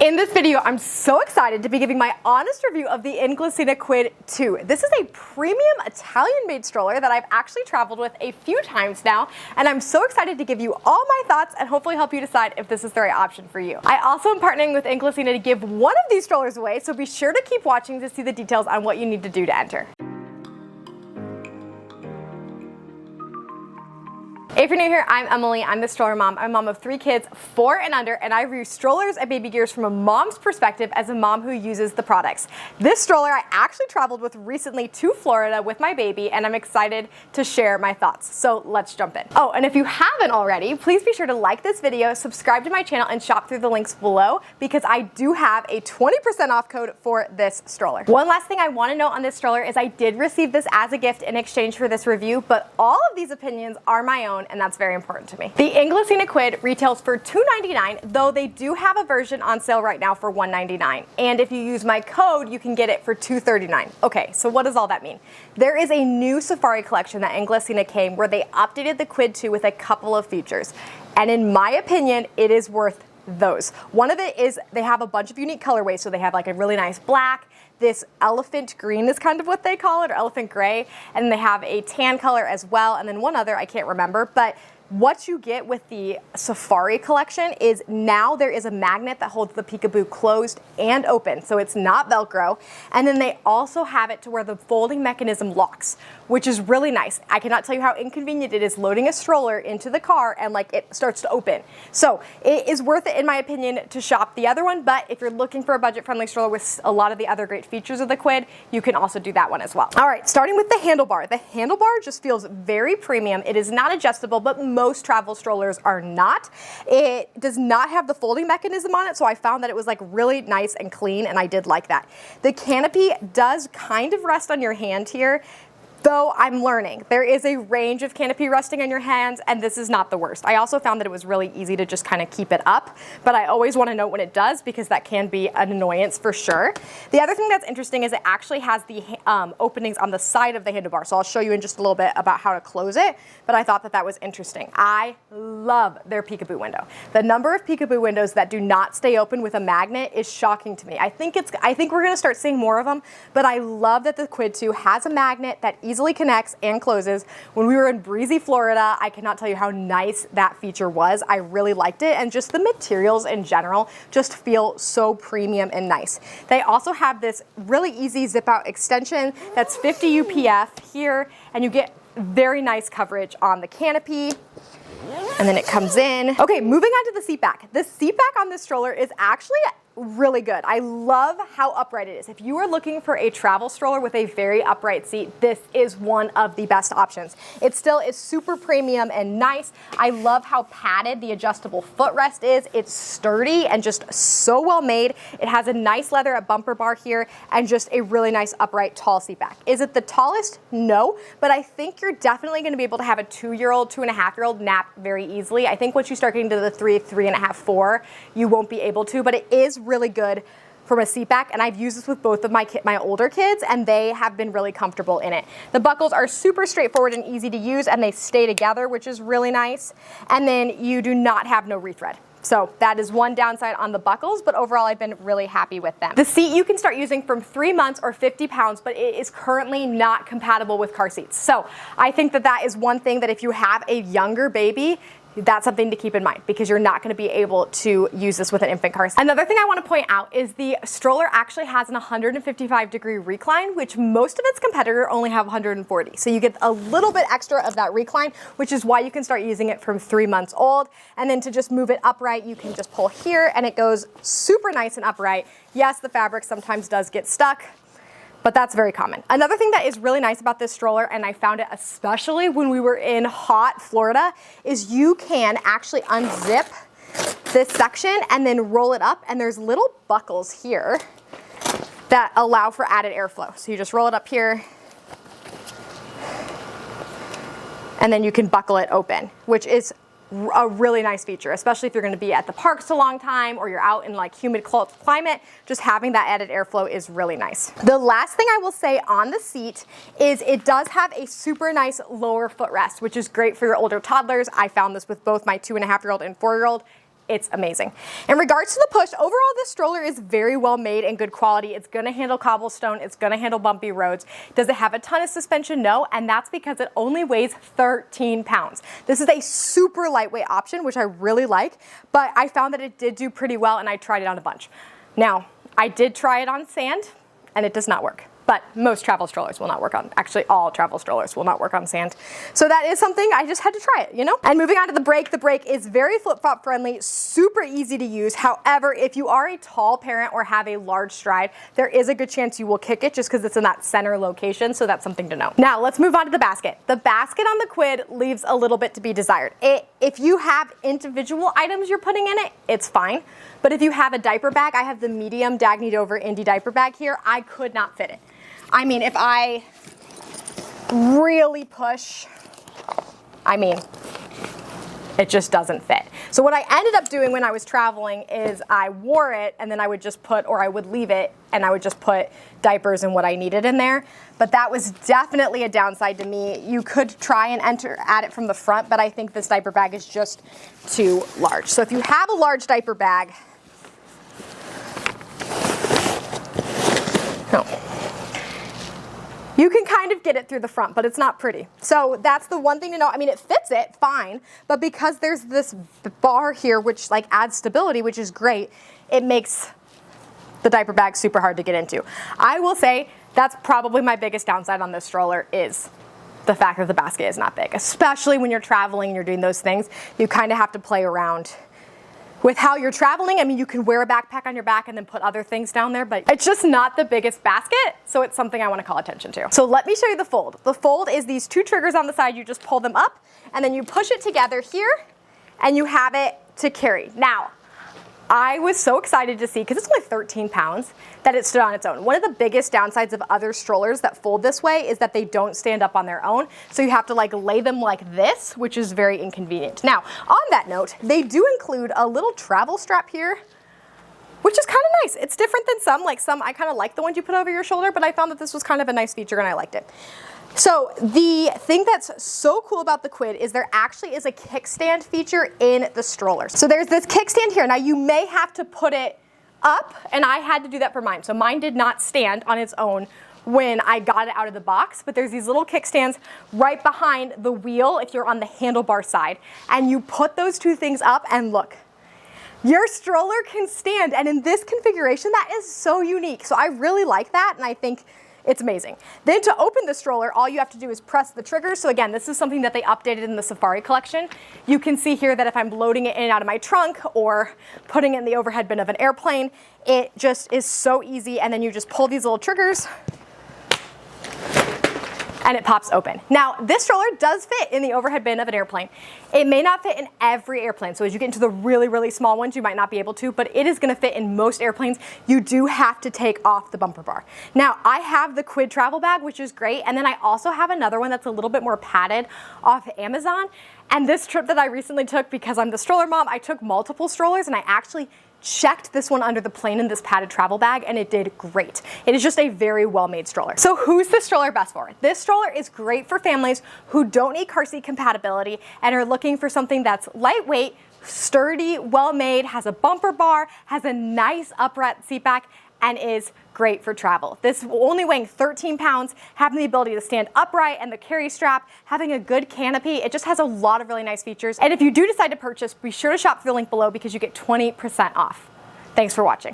In this video, I'm so excited to be giving my honest review of the Inglesina Quid 2. This is a premium Italian-made stroller that I've actually traveled with a few times now, and I'm so excited to give you all my thoughts and hopefully help you decide if this is the right option for you. I also am partnering with Inglesina to give one of these strollers away, so be sure to keep watching to see the details on what you need to do to enter. If you're new here, I'm Emily. I'm the stroller mom. I'm a mom of 3 kids, 4 and under, and I review strollers and baby gears from a mom's perspective as a mom who uses the products. This stroller I actually traveled with recently to Florida with my baby, and I'm excited to share my thoughts. So let's jump in. Oh, and if you haven't already, please be sure to like this video, subscribe to my channel, and shop through the links below because I do have a 20% off code for this stroller. One last thing I want to note on this stroller is I did receive this as a gift in exchange for this review, but all of these opinions are my own, and that's very important to me. The Inglesina Quid retails for $2.99, though they do have a version on sale right now for $1.99. And if you use my code, you can get it for $2.39. Okay, so what does all that mean? There is a new Safari collection that Inglesina came where they updated the Quid 2 with a couple of features. And in my opinion, it is worth those. One of it is they have a bunch of unique colorways. So they have like a really nice black, this elephant green is kind of what they call it, or elephant gray, and then they have a tan color as well, and then one other I can't remember, but what you get with the Safari collection is now there is a magnet that holds the peekaboo closed and open, so it's not Velcro. And then they also have it to where the folding mechanism locks, which is really nice. I cannot tell you how inconvenient it is loading a stroller into the car and like it starts to open. So it is worth it in my opinion to shop the other one, but if you're looking for a budget-friendly stroller with a lot of the other great features of the Quid, you can also do that one as well. All right, starting with the handlebar. The handlebar just feels very premium. It is not adjustable, but most travel strollers are not. It does not have the folding mechanism on it, so I found that it was like really nice and clean, and I did like that. The canopy does kind of rest on your hand here, though I'm learning. There is a range of canopy resting on your hands, and this is not the worst. I also found that it was really easy to just kind of keep it up, but I always want to know when it does because that can be an annoyance for sure. The other thing that's interesting is it actually has the openings on the side of the handlebar, so I'll show you in just a little bit about how to close it, but I thought that that was interesting. I love their peekaboo window. The number of peekaboo windows that do not stay open with a magnet is shocking to me. I think we're going to start seeing more of them, but I love that the Quid 2 has a magnet that easily connects and closes. When we were in breezy Florida, I cannot tell you how nice that feature was. I really liked it, and just the materials in general just feel so premium and nice. They also have this really easy zip out extension that's 50 UPF here, and you get very nice coverage on the canopy. And then it comes in. Okay, moving on to the seat back. The seat back on this stroller is actually really good. I love how upright it is. If you are looking for a travel stroller with a very upright seat, this is one of the best options. It still is super premium and nice. I love how padded the adjustable footrest is. It's sturdy and just so well made. It has a nice leather bumper bar here and just a really nice upright tall seat back. Is it the tallest? No, but I think you're definitely going to be able to have a 2-year-old, 2.5-year-old nap very easily. I think once you start getting to the 3, 3.5, 4, you won't be able to, but it is really good from a seat back, and I've used this with both of my older kids, and they have been really comfortable in it. The buckles are super straightforward and easy to use, and they stay together, which is really nice. And then you do not have no rethread. So that is one downside on the buckles, but overall I've been really happy with them. The seat you can start using from 3 months or 50 pounds, but it is currently not compatible with car seats. So I think that that is one thing that if you have a younger baby, that's something to keep in mind because you're not going to be able to use this with an infant car seat. Another thing I want to point out is the stroller actually has an 155-degree recline, which most of its competitor only have 140. So you get a little bit extra of that recline, which is why you can start using it from 3 months old. And then to just move it upright, you can just pull here and it goes super nice and upright. Yes, the fabric sometimes does get stuck, but that's very common. Another thing that is really nice about this stroller, and I found it especially when we were in hot Florida, is you can actually unzip this section and then roll it up, and there's little buckles here that allow for added airflow. So you just roll it up here, and then you can buckle it open, which is a really nice feature, especially if you're going to be at the parks a long time or you're out in like humid climate. Just having that added airflow is really nice. The last thing I will say on the seat is it does have a super nice lower footrest, which is great for your older toddlers. I found this with both my 2.5-year-old and 4-year-old. it's amazing. In regards to the push, overall this stroller is very well made and good quality. It's gonna handle cobblestone, it's gonna handle bumpy roads. Does it have a ton of suspension? No, and that's because it only weighs 13 pounds. This is a super lightweight option, which I really like, but I found that it did do pretty well and I tried it on a bunch. Now, I did try it on sand and it does not work. But most travel strollers will not work on, actually all travel strollers will not work on sand. So that is something I just had to try it, you know? And moving on to the brake is very flip-flop friendly, super easy to use. However, if you are a tall parent or have a large stride, there is a good chance you will kick it just because it's in that center location, so that's something to know. Now, let's move on to the basket. The basket on the Quid leaves a little bit to be desired. If you have individual items you're putting in it, it's fine. But if you have a diaper bag, I have the medium Dagny Dover Indie diaper bag here, I could not fit it. I mean, if I really push, it just doesn't fit. So what I ended up doing when I was traveling is I wore it and then I would just put, or I would leave it and I would just put diapers and what I needed in there. But that was definitely a downside to me. You could try and add it from the front, but I think this diaper bag is just too large. So if you have a large diaper bag, you can kind of get it through the front, but it's not pretty. So that's the one thing to know. I mean, it fits it fine, but because there's this bar here, which like adds stability, which is great, it makes the diaper bag super hard to get into. I will say that's probably my biggest downside on this stroller is the fact that the basket is not big, especially when you're traveling and you're doing those things. You kind of have to play around with how you're traveling. I mean, you can wear a backpack on your back and then put other things down there, but it's just not the biggest basket, so it's something I want to call attention to. So let me show you the fold. The fold is these two triggers on the side. You just pull them up, and then you push it together here, and you have it to carry. Now, I was so excited to see, because it's only 13 pounds, that it stood on its own. One of the biggest downsides of other strollers that fold this way is that they don't stand up on their own. So you have to like lay them like this, which is very inconvenient. Now, on that note, they do include a little travel strap here, which is kind of nice. It's different than some, I kind of like the ones you put over your shoulder, but I found that this was kind of a nice feature and I liked it. So the thing that's so cool about the Quid is there actually is a kickstand feature in the stroller. So there's this kickstand here. Now you may have to put it up, and I had to do that for mine. So mine did not stand on its own when I got it out of the box, but there's these little kickstands right behind the wheel if you're on the handlebar side. And you put those two things up and look, your stroller can stand. And in this configuration, that is so unique. So I really like that, and I think it's amazing. Then to open the stroller, all you have to do is press the trigger. So again, this is something that they updated in the Safari collection. You can see here that if I'm loading it in and out of my trunk or putting it in the overhead bin of an airplane, it just is so easy. And then you just pull these little triggers and it pops open. Now, this stroller does fit in the overhead bin of an airplane. It may not fit in every airplane, so as you get into the really, really small ones, you might not be able to, but it is gonna fit in most airplanes. You do have to take off the bumper bar. Now, I have the Quid travel bag, which is great, and then I also have another one that's a little bit more padded off Amazon. And this trip that I recently took, because I'm the stroller mom, I took multiple strollers and I actually checked this one under the plane in this padded travel bag, and it did great. It is just a very well-made stroller. So who's this stroller best for? This stroller is great for families who don't need car seat compatibility and are looking for something that's lightweight, sturdy, well-made, has a bumper bar, has a nice upright seat back, and is great for travel. This only weighing 13 pounds, having the ability to stand upright and the carry strap, having a good canopy, it just has a lot of really nice features. And if you do decide to purchase, be sure to shop through the link below because you get 20% off. Thanks for watching.